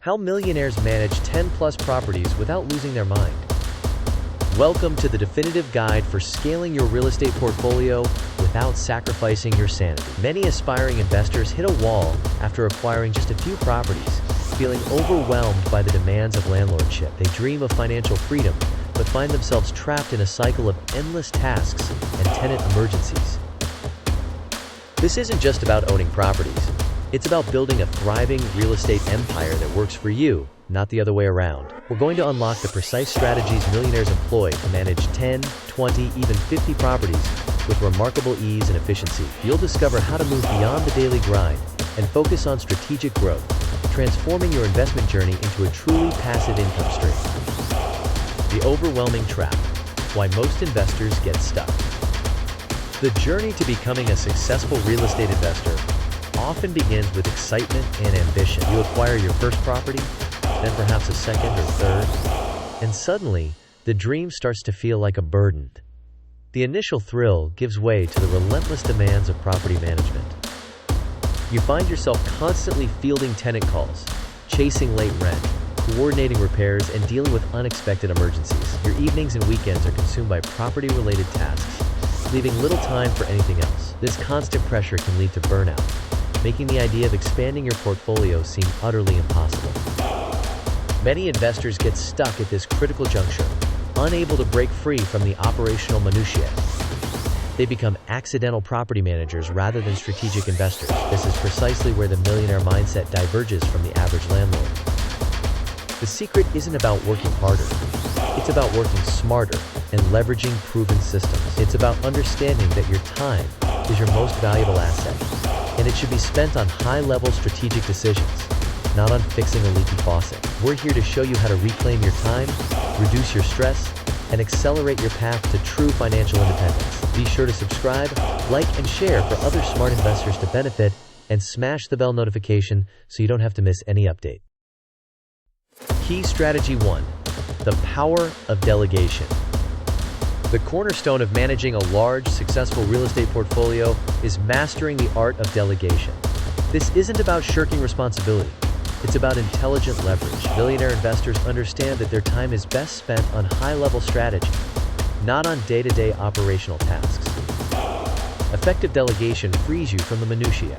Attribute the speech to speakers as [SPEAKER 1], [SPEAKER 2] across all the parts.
[SPEAKER 1] How millionaires manage 10+ properties without losing their mind. Welcome to the definitive guide for scaling your real estate portfolio without sacrificing your sanity. Many aspiring investors hit a wall after acquiring just a few properties, feeling overwhelmed by the demands of landlordship. They dream of financial freedom, but find themselves trapped in a cycle of endless tasks and tenant emergencies. This isn't just about owning properties. It's about building a thriving real estate empire that works for you, not the other way around. We're going to unlock the precise strategies millionaires employ to manage 10, 20, even 50 properties with remarkable ease and efficiency. You'll discover how to move beyond the daily grind and focus on strategic growth, transforming your investment journey into a truly passive income stream. The overwhelming trap: why most investors get stuck. The journey to becoming a successful real estate investor often begins with excitement and ambition. You acquire your first property, then perhaps a second or third, and suddenly, the dream starts to feel like a burden. The initial thrill gives way to the relentless demands of property management. You find yourself constantly fielding tenant calls, chasing late rent, coordinating repairs, and dealing with unexpected emergencies. Your evenings and weekends are consumed by property-related tasks, leaving little time for anything else. This constant pressure can lead to burnout, making the idea of expanding your portfolio seem utterly impossible. Many investors get stuck at this critical juncture, unable to break free from the operational minutiae. They become accidental property managers rather than strategic investors. This is precisely where the millionaire mindset diverges from the average landlord. The secret isn't about working harder. It's about working smarter and leveraging proven systems. It's about understanding that your time is your most valuable asset, and it should be spent on high-level strategic decisions, not on fixing a leaky faucet. We're here to show you how to reclaim your time, reduce your stress, and accelerate your path to true financial independence. Be sure to subscribe, like, and share for other smart investors to benefit, and smash the bell notification so you don't have to miss any update. Key Strategy 1: the power of delegation. The cornerstone of managing a large, successful real estate portfolio is mastering the art of delegation. This isn't about shirking responsibility. It's about intelligent leverage. Millionaire investors understand that their time is best spent on high-level strategy, not on day-to-day operational tasks. Effective delegation frees you from the minutiae,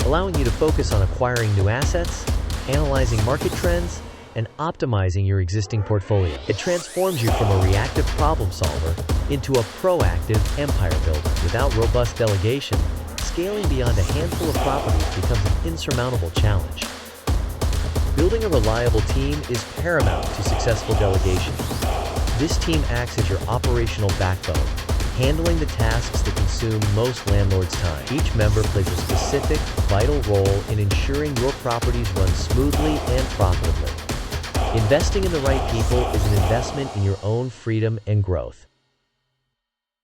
[SPEAKER 1] allowing you to focus on acquiring new assets, analyzing market trends, and optimizing your existing portfolio. It transforms you from a reactive problem solver into a proactive empire builder. Without robust delegation, scaling beyond a handful of properties becomes an insurmountable challenge. Building a reliable team is paramount to successful delegation. This team acts as your operational backbone, handling the tasks that consume most landlords' time. Each member plays a specific, vital role in ensuring your properties run smoothly and profitably. Investing in the right people is an investment in your own freedom and growth.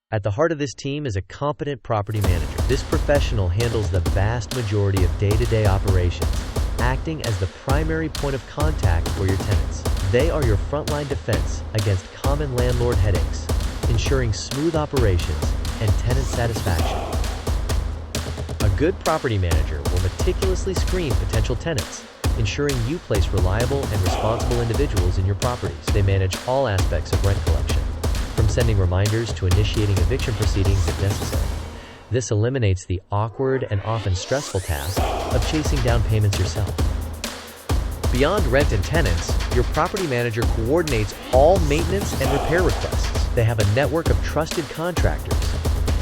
[SPEAKER 1] At the heart of this team is a competent property manager. This professional handles the vast majority of day-to-day operations, acting as the primary point of contact for your tenants. They are your frontline defense against common landlord headaches, ensuring smooth operations and tenant satisfaction. A good property manager will meticulously screen potential tenants, ensuring you place reliable and responsible individuals in your properties. They manage all aspects of rent collection, from sending reminders to initiating eviction proceedings if necessary. This eliminates the awkward and often stressful task of chasing down payments yourself. Beyond rent and tenants, your property manager coordinates all maintenance and repair requests. They have a network of trusted contractors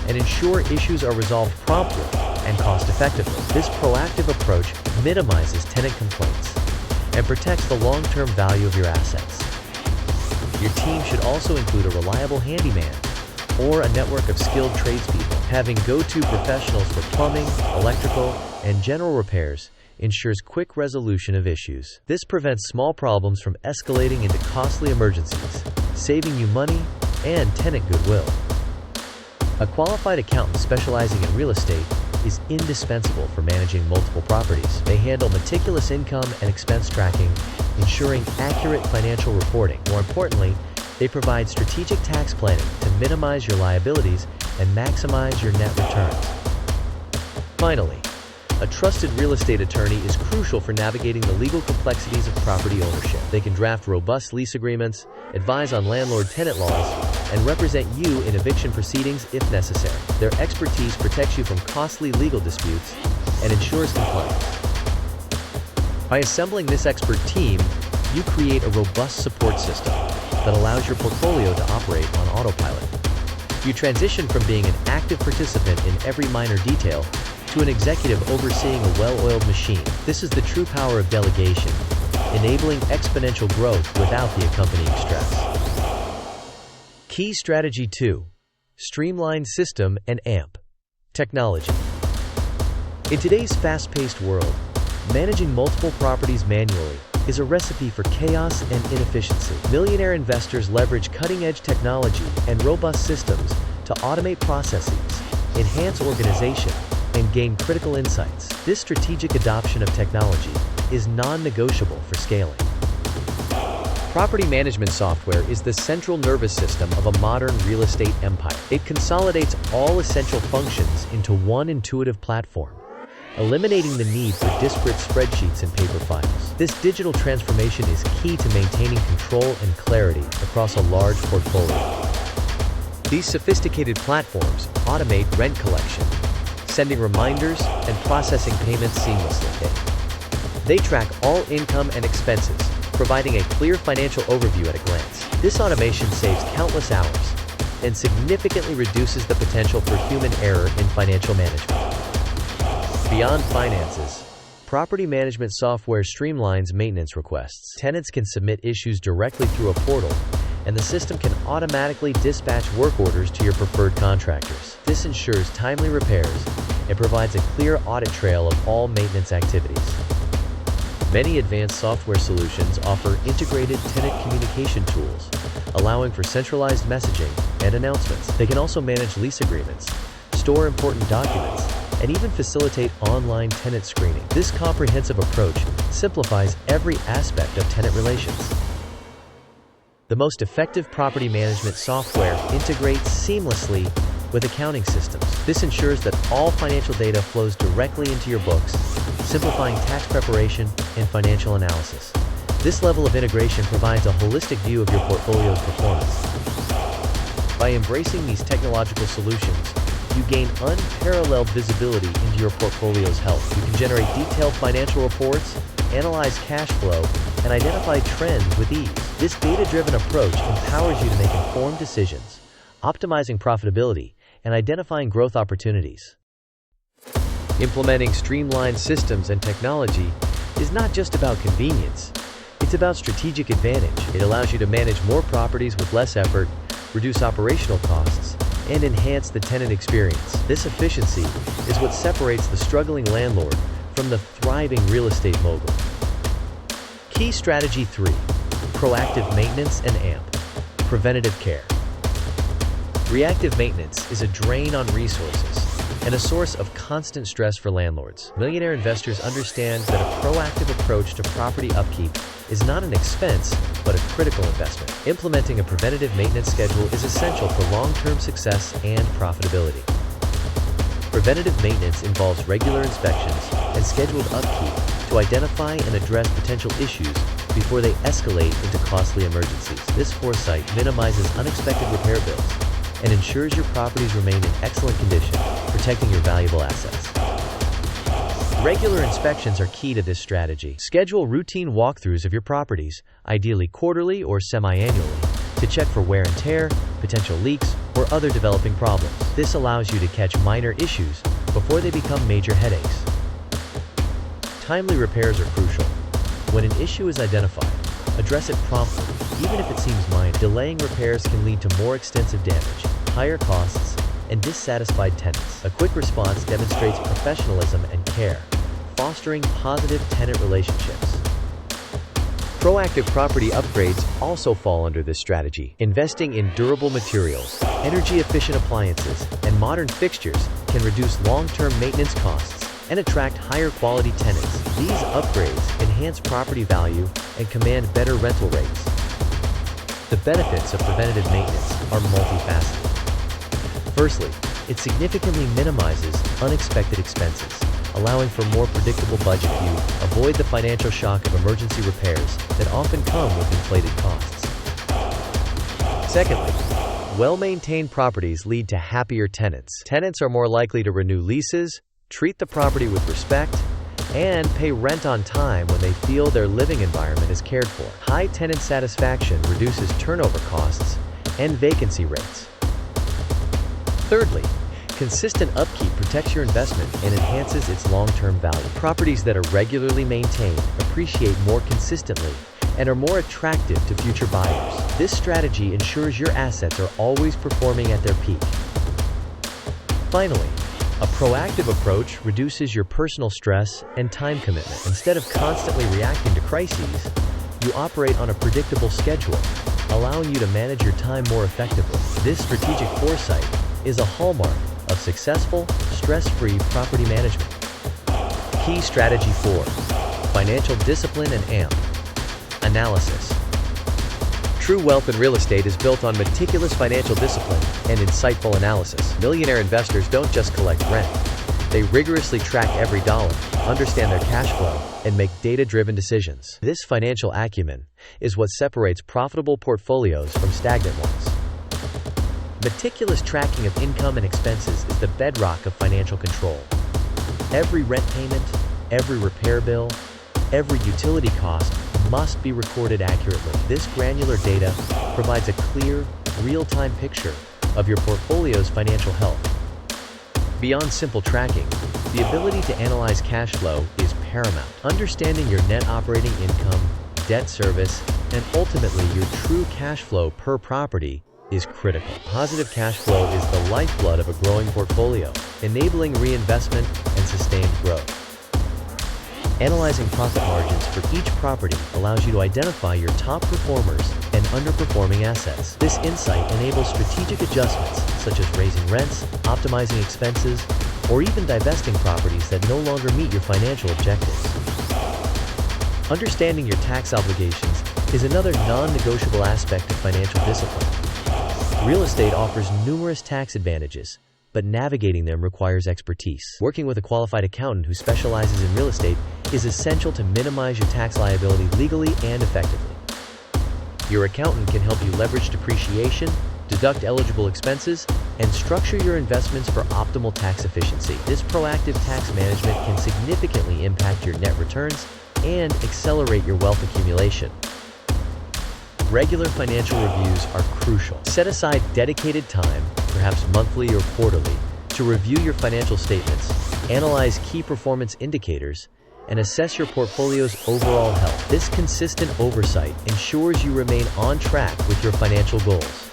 [SPEAKER 1] and ensure issues are resolved promptly and cost-effectively. This proactive approach minimizes tenant complaints and protects the long-term value of your assets. Your team should also include a reliable handyman or a network of skilled tradespeople. Having go-to professionals for plumbing, electrical, and general repairs ensures quick resolution of issues. This prevents small problems from escalating into costly emergencies, saving you money and tenant goodwill. A qualified accountant specializing in real estate is indispensable for managing multiple properties. They handle meticulous income and expense tracking, ensuring accurate financial reporting. More importantly, they provide strategic tax planning to minimize your liabilities and maximize your net returns. Finally, A trusted real estate attorney is crucial for navigating the legal complexities of property ownership. They can draft robust lease agreements, advise on landlord-tenant laws, and represent you in eviction proceedings if necessary. Their expertise protects you from costly legal disputes and ensures compliance. By assembling this expert team, you create a robust support system that allows your portfolio to operate on autopilot. You transition from being an active participant in every minor detail to an executive overseeing a well-oiled machine. This is the true power of delegation, enabling exponential growth without the accompanying stress. Key Strategy 2. Streamlined System and AMP. Technology. In today's fast-paced world, managing multiple properties manually is a recipe for chaos and inefficiency. Millionaire investors leverage cutting-edge technology and robust systems to automate processes, enhance organization, and gain critical insights. This strategic adoption of technology is non-negotiable for scaling. Property management software is the central nervous system of a modern real estate empire. It consolidates all essential functions into one intuitive platform, eliminating the need for disparate spreadsheets and paper files. This digital transformation is key to maintaining control and clarity across a large portfolio. These sophisticated platforms automate rent collection, sending reminders and processing payments seamlessly. They track all income and expenses, providing a clear financial overview at a glance. This automation saves countless hours and significantly reduces the potential for human error in financial management. Beyond finances, property management software streamlines maintenance requests. Tenants can submit issues directly through a portal, and the system can automatically dispatch work orders to your preferred contractors. This ensures timely repairs and provides a clear audit trail of all maintenance activities. Many advanced software solutions offer integrated tenant communication tools, allowing for centralized messaging and announcements. They can also manage lease agreements, store important documents, and even facilitate online tenant screening. This comprehensive approach simplifies every aspect of tenant relations. The most effective property management software integrates seamlessly with accounting systems. This ensures that all financial data flows directly into your books, simplifying tax preparation and financial analysis. This level of integration provides a holistic view of your portfolio's performance. By embracing these technological solutions, you gain unparalleled visibility into your portfolio's health. You can generate detailed financial reports, analyze cash flow, and identify trends with ease. This data-driven approach empowers you to make informed decisions, optimizing profitability, and identifying growth opportunities. Implementing streamlined systems and technology is not just about convenience, it's about strategic advantage. It allows you to manage more properties with less effort, reduce operational costs, and enhance the tenant experience. This efficiency is what separates the struggling landlord from the thriving real estate mogul. Key Strategy 3. Proactive Maintenance and AMP. Preventative Care. Reactive maintenance is a drain on resources and a source of constant stress for landlords. Millionaire investors understand that a proactive approach to property upkeep is not an expense, but a critical investment. Implementing a preventative maintenance schedule is essential for long-term success and profitability. Preventative maintenance involves regular inspections and scheduled upkeep to identify and address potential issues before they escalate into costly emergencies. This foresight minimizes unexpected repair bills and ensures your properties remain in excellent condition, protecting your valuable assets. Regular inspections are key to this strategy. Schedule routine walkthroughs of your properties, ideally quarterly or semi-annually, to check for wear and tear, potential leaks, or other developing problems. This allows you to catch minor issues before they become major headaches. Timely repairs are crucial. When an issue is identified, address it promptly, even if it seems minor. Delaying repairs can lead to more extensive damage, higher costs, and dissatisfied tenants. A quick response demonstrates professionalism and care, fostering positive tenant relationships. Proactive property upgrades also fall under this strategy. Investing in durable materials, energy-efficient appliances, and modern fixtures can reduce long-term maintenance costs and attract higher quality tenants. These upgrades enhance property value and command better rental rates. The benefits of preventative maintenance are multifaceted. Firstly, it significantly minimizes unexpected expenses. allowing for more predictable budget. You avoid the financial shock of emergency repairs that often come with inflated costs. Secondly, well-maintained properties lead to happier tenants. Tenants are more likely to renew leases, treat the property with respect, and pay rent on time when they feel their living environment is cared for. High tenant satisfaction reduces turnover costs and vacancy rates. Thirdly, consistent upkeep protects your investment and enhances its long-term value. Properties that are regularly maintained appreciate more consistently and are more attractive to future buyers. This strategy ensures your assets are always performing at their peak. Finally, a proactive approach reduces your personal stress and time commitment. Instead of constantly reacting to crises, you operate on a predictable schedule, allowing you to manage your time more effectively. This strategic foresight is a hallmark of successful, stress-free property management. Key strategy 4: financial discipline and AMP. Analysis. True wealth in real estate is built on meticulous financial discipline and insightful analysis. Millionaire investors don't just collect rent. They rigorously track every dollar, understand their cash flow, and make data-driven decisions. This financial acumen is what separates profitable portfolios from stagnant ones. Meticulous tracking of income and expenses is the bedrock of financial control. Every rent payment, every repair bill, every utility cost must be recorded accurately. This granular data provides a clear, real-time picture of your portfolio's financial health. Beyond simple tracking, the ability to analyze cash flow is paramount. Understanding your net operating income, debt service, and ultimately your true cash flow per property is critical. Positive cash flow is the lifeblood of a growing portfolio, enabling reinvestment and sustained growth. Analyzing profit margins for each property allows you to identify your top performers and underperforming assets. This insight enables strategic adjustments such as raising rents, optimizing expenses, or even divesting properties that no longer meet your financial objectives. Understanding your tax obligations is another non-negotiable aspect of financial discipline. Real estate offers numerous tax advantages, but navigating them requires expertise. Working with a qualified accountant who specializes in real estate is essential to minimize your tax liability legally and effectively. Your accountant can help you leverage depreciation, deduct eligible expenses, and structure your investments for optimal tax efficiency. This proactive tax management can significantly impact your net returns and accelerate your wealth accumulation. Regular financial reviews are crucial. Set aside dedicated time, perhaps monthly or quarterly, to review your financial statements, analyze key performance indicators, and assess your portfolio's overall health. This consistent oversight ensures you remain on track with your financial goals.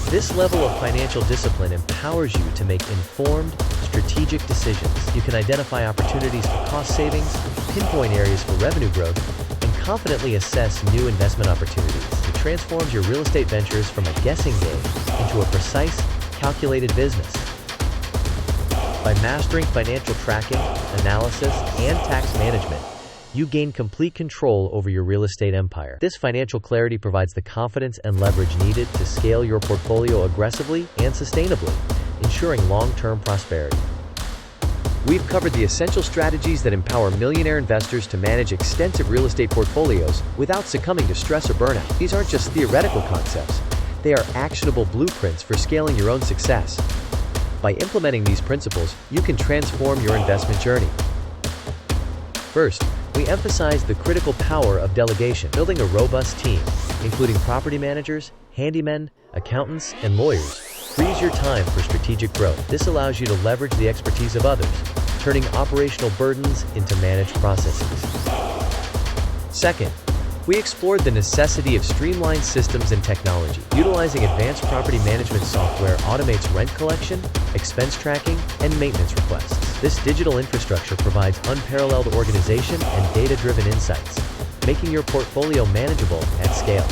[SPEAKER 1] This level of financial discipline empowers you to make informed, strategic decisions. You can identify opportunities for cost savings, pinpoint areas for revenue growth, and confidently assess new investment opportunities. It transforms your real estate ventures from a guessing game into a precise, calculated business. By mastering financial tracking, analysis, and tax management, you gain complete control over your real estate empire. This financial clarity provides the confidence and leverage needed to scale your portfolio aggressively and sustainably, ensuring long-term prosperity. We've covered the essential strategies that empower millionaire investors to manage extensive real estate portfolios without succumbing to stress or burnout. These aren't just theoretical concepts. They are actionable blueprints for scaling your own success. By implementing these principles, you can transform your investment journey. First, we emphasize the critical power of delegation. Building a robust team, including property managers, handymen, accountants, and lawyers, frees your time for strategic growth. This allows you to leverage the expertise of others, turning operational burdens into managed processes. Second, we explored the necessity of streamlined systems and technology. Utilizing advanced property management software automates rent collection, expense tracking, and maintenance requests. This digital infrastructure provides unparalleled organization and data-driven insights, making your portfolio manageable at scale.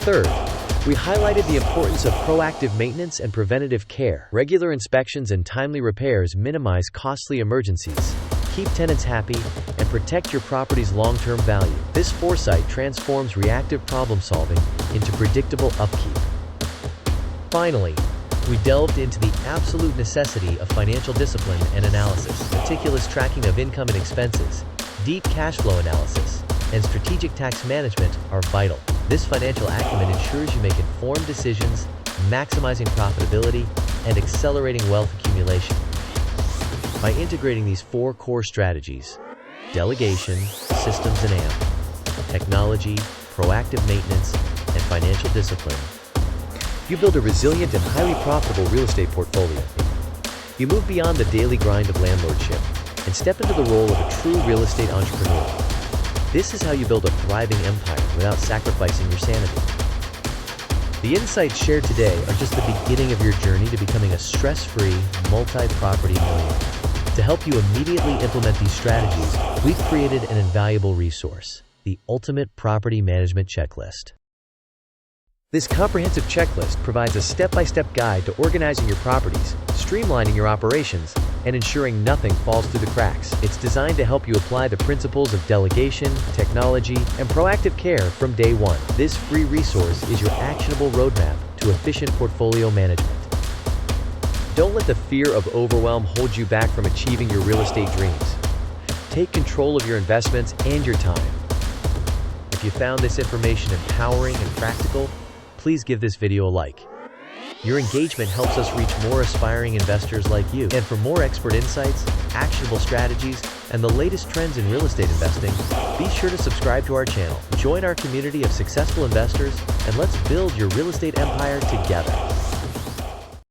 [SPEAKER 1] Third, we highlighted the importance of proactive maintenance and preventative care. Regular inspections and timely repairs minimize costly emergencies, keep tenants happy, and protect your property's long-term value. This foresight transforms reactive problem-solving into predictable upkeep. Finally, We delved into the absolute necessity of financial discipline and analysis, meticulous tracking of income and expenses, deep cash flow analysis, and strategic tax management are vital. This financial acumen ensures you make informed decisions, maximizing profitability, and accelerating wealth accumulation. By integrating these 4 core strategies: delegation, systems and AMP, technology, proactive maintenance, and financial discipline, you build a resilient and highly profitable real estate portfolio. You move beyond the daily grind of landlordship and step into the role of a true real estate entrepreneur. This is how you build a thriving empire without sacrificing your sanity. The insights shared today are just the beginning of your journey to becoming a stress-free, multi-property millionaire. To help you immediately implement these strategies, we've created an invaluable resource, the Ultimate Property Management Checklist. This comprehensive checklist provides a step-by-step guide to organizing your properties, streamlining your operations, and ensuring nothing falls through the cracks. It's designed to help you apply the principles of delegation, technology, and proactive care from day one. This free resource is your actionable roadmap to efficient portfolio management. Don't let the fear of overwhelm hold you back from achieving your real estate dreams. Take control of your investments and your time. If you found this information empowering and practical, please give this video a like. Your engagement helps us reach more aspiring investors like you. And for more expert insights, actionable strategies, and the latest trends in real estate investing, be sure to subscribe to our channel. Join our community of successful investors, and let's build your real estate empire together.